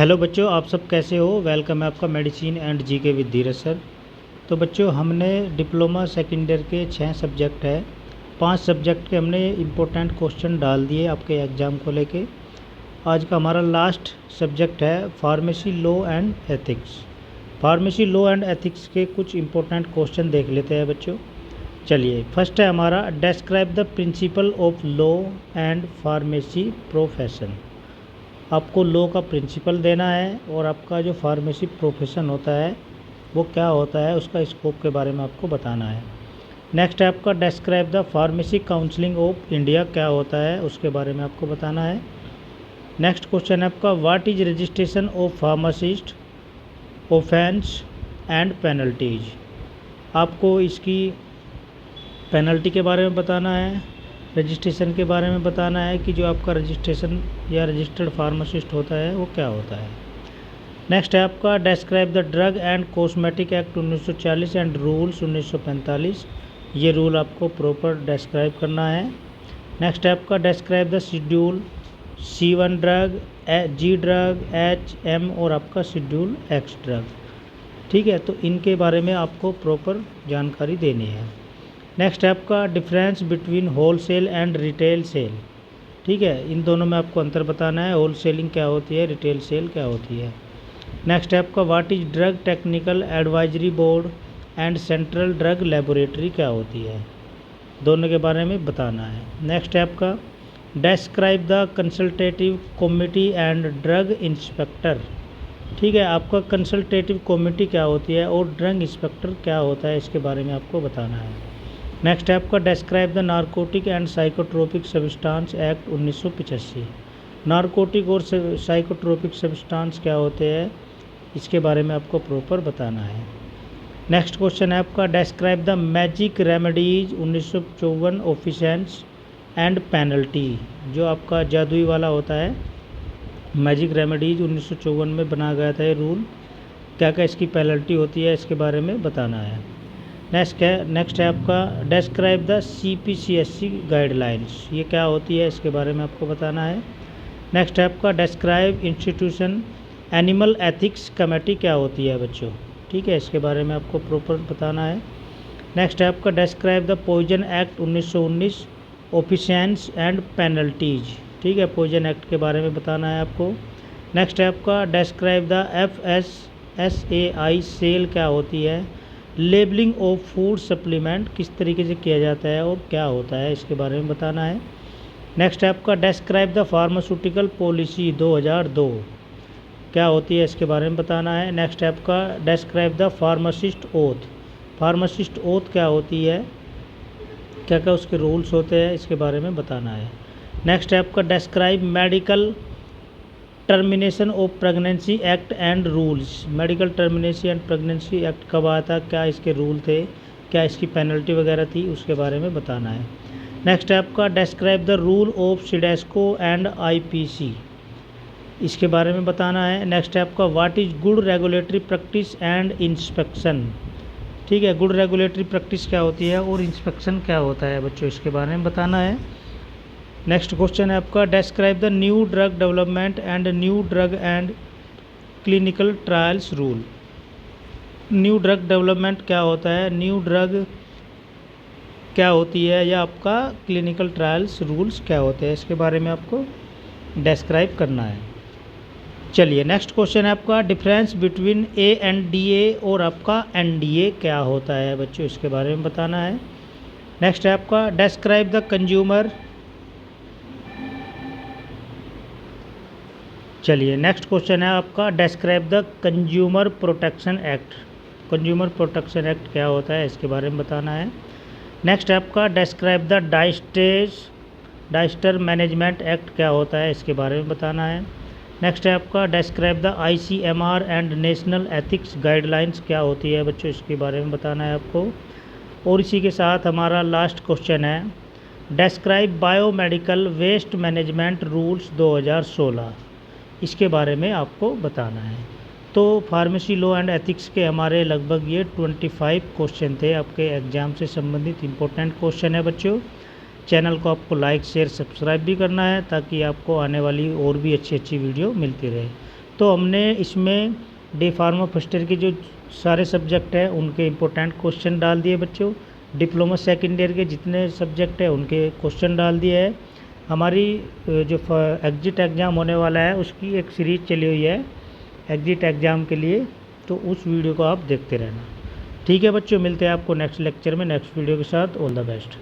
Hello बच्चों, आप सब कैसे हो। वेलकम है आपका medicine and GK with Dheeraj sir. तो बच्चों, हमने डिप्लोमा सेकेंड ईयर के 6 सब्जेक्ट है, 5 सब्जेक्ट के हमने इम्पोर्टेंट क्वेश्चन डाल दिए आपके एग्ज़ाम को लेके। आज का हमारा लास्ट सब्जेक्ट है pharmacy law and ethics. Pharmacy law and ethics के कुछ इम्पोर्टेंट क्वेश्चन देख लेते हैं बच्चों। चलिए, फर्स्ट है हमारा describe the principle of law and pharmacy profession. आपको लॉ का प्रिंसिपल देना है और आपका जो फार्मेसी प्रोफेशन होता है वो क्या होता है, उसका स्कोप के बारे में आपको बताना है। नेक्स्ट है आपका describe the pharmacy counselling of India, क्या होता है उसके बारे में आपको बताना है। नेक्स्ट क्वेश्चन है आपका what is registration of pharmacist, offence and penalties. आपको इसकी पेनल्टी के बारे में बताना है, रजिस्ट्रेशन के बारे में बताना है कि जो आपका रजिस्ट्रेशन या रजिस्टर्ड फार्मासिस्ट होता है वो क्या होता है। नेक्स्ट है आपका describe the drug and cosmetic act 1940 and rules 1945। ये रूल आपको प्रॉपर डिस्क्राइब करना है। नेक्स्ट है आपका describe the schedule C1 drug, G drug, H, M और आपका शेड्यूल X ड्रग। ठीक है, तो इनके बारे में आपको प्रॉपर जानकारी देनी है। नेक्स्ट है आपका difference between whole sale and retail sale. ठीक है, इन दोनों में आपको अंतर बताना है, होल सेलिंग क्या होती है, रिटेल सेल क्या होती है। नेक्स्ट है आपका what is drug technical advisory board and central drug laboratory, क्या होती है, दोनों के बारे में बताना है। नेक्स्ट है आपका describe the consultative committee and drug inspector. ठीक है, आपका कंसल्टेटिव कमेटी क्या होती है और ड्रग इंस्पेक्टर क्या होता है, इसके बारे में आपको बताना है। नेक्स्ट है आपका describe the narcotic and psychotropic substance act 1985। Narcotic और साइकोट्रोपिक सब्सटेंस क्या होते हैं, इसके बारे में आपको प्रॉपर बताना है। नेक्स्ट क्वेश्चन है आपका describe the magic remedies 1954 offences and penalty. जो आपका जादुई वाला होता है मैजिक रेमेडीज 1954 में बनाया गया था ये रूल, क्या क्या इसकी पेनल्टी होती है, इसके बारे में बताना है। नेक्स्ट है आपका डिस्क्राइब द CPCSC गाइडलाइंस। ये क्या होती है, इसके बारे में आपको बताना है। नेक्स्ट है आपका describe institution animal ethics committee, क्या होती है बच्चों। ठीक है, इसके बारे में आपको प्रॉपर बताना है। नेक्स्ट है आपका describe the poison act 1919 offences and penalties. ठीक है, पॉइजन एक्ट के बारे में बताना है आपको। नेक्स्ट है आपका डिस्क्राइब द FSSAI सेल, क्या होती है। लेबलिंग ऑफ फूड सप्लीमेंट किस तरीके से किया जाता है और क्या होता है, इसके बारे में बताना है। नेक्स्ट है आपका डिस्क्राइब द फार्मास्यूटिकल पॉलिसी 2002, क्या होती है, इसके बारे में बताना है। नेक्स्ट है आपका describe the pharmacist oath. Pharmacist oath क्या होती है, क्या क्या उसके रूल्स होते हैं, इसके बारे में बताना है। नेक्स्ट है आपका describe medical termination of pregnancy act and rules. Medical termination and pregnancy act कब आया था, क्या इसके रूल थे, क्या इसकी पेनल्टी वगैरह थी, उसके बारे में बताना है। नेक्स्ट है आपका describe the rule of CIDESCO and IPC, इसके बारे में बताना है। नेक्स्ट है आपका what is good regulatory practice and inspection. ठीक है, गुड रेगुलेटरी प्रैक्टिस क्या होती है और इंस्पेक्शन क्या होता है बच्चों, इसके बारे में बताना है। नेक्स्ट क्वेश्चन है आपका describe the new drug development and new drug and clinical trials rule. New drug development क्या होता है, न्यू ड्रग क्या होती है, या आपका क्लिनिकल ट्रायल्स रूल्स क्या होते हैं, इसके बारे में आपको डिस्क्राइब करना है। चलिए, नेक्स्ट क्वेश्चन है आपका डिफरेंस बिटवीन ANDA और आपका NDA क्या होता है बच्चों, इसके बारे में बताना है। नेक्स्ट है आपका डिस्क्राइब द कंज्यूमर। चलिए, नेक्स्ट क्वेश्चन है आपका describe the consumer protection act. Consumer protection act क्या होता है, इसके बारे में बताना है। नेक्स्ट है आपका describe the diester management act, क्या होता है, इसके बारे में बताना है। नेक्स्ट है आपका describe the ICMR and national ethics guidelines, क्या होती है बच्चों, इसके बारे में बताना है आपको। और इसी के साथ हमारा लास्ट क्वेश्चन है describe biomedical waste management rules 2016, इसके बारे में आपको बताना है। तो फार्मेसी लॉ एंड एथिक्स के हमारे लगभग ये 25 क्वेश्चन थे, आपके एग्ज़ाम से संबंधित इंपॉर्टेंट क्वेश्चन है बच्चों। चैनल को आपको लाइक शेयर सब्सक्राइब भी करना है ताकि आपको आने वाली और भी अच्छी अच्छी वीडियो मिलती रहे। तो हमने इसमें डी फार्मा फर्स्ट ईयर के जो सारे सब्जेक्ट हैं उनके इम्पोर्टेंट क्वेश्चन डाल दिए बच्चों। डिप्लोमा सेकेंड ईयर के जितने सब्जेक्ट हैं उनके क्वेश्चन डाल दिए है। हमारी जो एग्जिट एग्ज़ाम होने वाला है उसकी एक सीरीज़ चली हुई है एग्जिट एग्ज़ाम के लिए, तो उस वीडियो को आप देखते रहना। ठीक है बच्चों, मिलते हैं आपको नेक्स्ट लेक्चर में नेक्स्ट वीडियो के साथ। All the best.